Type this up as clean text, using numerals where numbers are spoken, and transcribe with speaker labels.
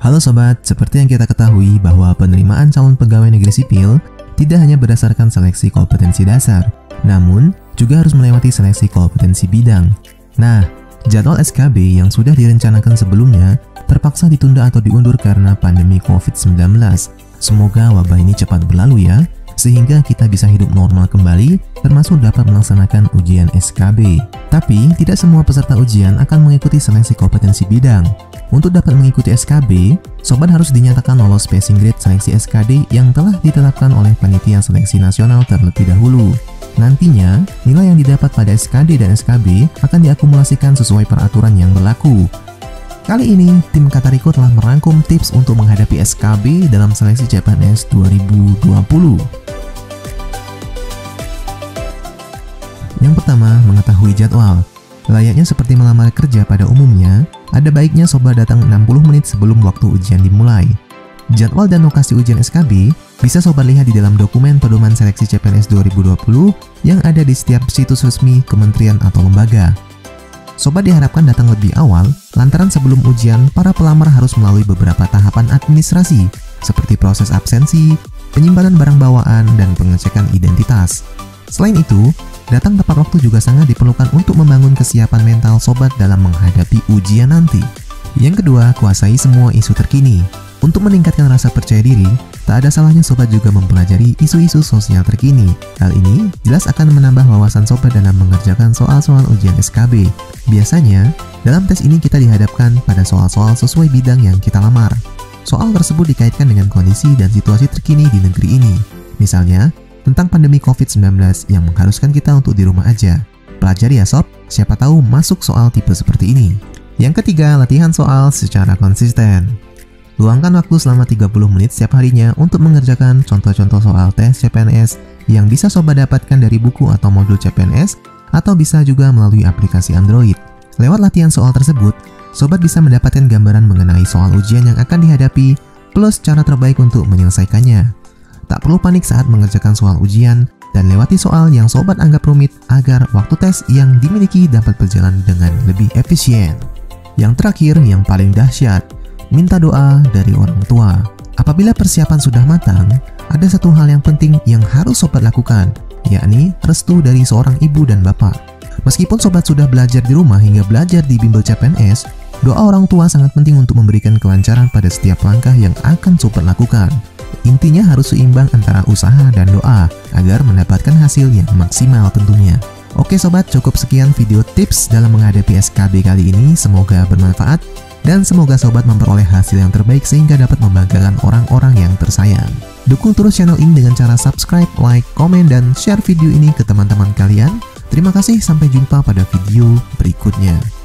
Speaker 1: Halo sobat, seperti yang kita ketahui bahwa penerimaan calon pegawai negeri sipil tidak hanya berdasarkan seleksi kompetensi dasar, namun juga harus melewati seleksi kompetensi bidang. Nah, jadwal SKB yang sudah direncanakan sebelumnya terpaksa ditunda atau diundur karena pandemi COVID-19. Semoga wabah ini cepat berlalu ya, sehingga kita bisa hidup normal kembali, termasuk dapat melaksanakan ujian SKB. Tapi, tidak semua peserta ujian akan mengikuti seleksi kompetensi bidang. Untuk dapat mengikuti SKB, sobat harus dinyatakan lolos passing grade seleksi SKD yang telah ditetapkan oleh Panitia Seleksi Nasional terlebih dahulu. Nantinya, nilai yang didapat pada SKD dan SKB akan diakumulasikan sesuai peraturan yang berlaku. Kali ini, tim Katariko telah merangkum tips untuk menghadapi SKB dalam seleksi CPNS 2020. Yang pertama, mengetahui jadwal. Layaknya seperti melamar kerja pada umumnya, ada baiknya sobat datang 60 menit sebelum waktu ujian dimulai. Jadwal dan lokasi ujian SKB bisa sobat lihat di dalam dokumen pedoman seleksi CPNS 2020 yang ada di setiap situs resmi kementerian atau lembaga. Sobat diharapkan datang lebih awal, lantaran sebelum ujian, para pelamar harus melalui beberapa tahapan administrasi, seperti proses absensi, penyimpanan barang bawaan, dan pengecekan identitas. Selain itu, datang tepat waktu juga sangat diperlukan untuk membangun kesiapan mental sobat dalam menghadapi ujian nanti. Yang kedua, kuasai semua isu terkini. Untuk meningkatkan rasa percaya diri, tak ada salahnya sobat juga mempelajari isu-isu sosial terkini. Hal ini jelas akan menambah wawasan sobat dalam mengerjakan soal-soal ujian SKB. Biasanya, dalam tes ini kita dihadapkan pada soal-soal sesuai bidang yang kita lamar. Soal tersebut dikaitkan dengan kondisi dan situasi terkini di negeri ini. Misalnya, tentang pandemi COVID-19 yang mengharuskan kita untuk di rumah aja. Pelajari ya sob, siapa tahu masuk soal tipe seperti ini. Yang ketiga, latihan soal secara konsisten. Luangkan waktu selama 30 menit setiap harinya untuk mengerjakan contoh-contoh soal tes CPNS yang bisa sobat dapatkan dari buku atau modul CPNS, atau bisa juga melalui aplikasi Android. Lewat latihan soal tersebut, sobat bisa mendapatkan gambaran mengenai soal ujian yang akan dihadapi, plus cara terbaik untuk menyelesaikannya. Tak perlu panik saat mengerjakan soal ujian, dan lewati soal yang sobat anggap rumit agar waktu tes yang dimiliki dapat berjalan dengan lebih efisien. Yang terakhir, yang paling dahsyat, minta doa dari orang tua. Apabila persiapan sudah matang, ada satu hal yang penting yang harus sobat lakukan, yakni restu dari seorang ibu dan bapak. Meskipun sobat sudah belajar di rumah hingga belajar di bimbel CPNS, doa orang tua sangat penting untuk memberikan kelancaran pada setiap langkah yang akan sobat lakukan. Intinya harus seimbang antara usaha dan doa agar mendapatkan hasil yang maksimal tentunya. Oke sobat, cukup sekian video tips dalam menghadapi SKB kali ini. Semoga bermanfaat dan semoga sobat memperoleh hasil yang terbaik sehingga dapat membanggakan orang-orang yang tersayang. Dukung terus channel ini dengan cara subscribe, like, komen, dan share video ini ke teman-teman kalian. Terima kasih, sampai jumpa pada video berikutnya.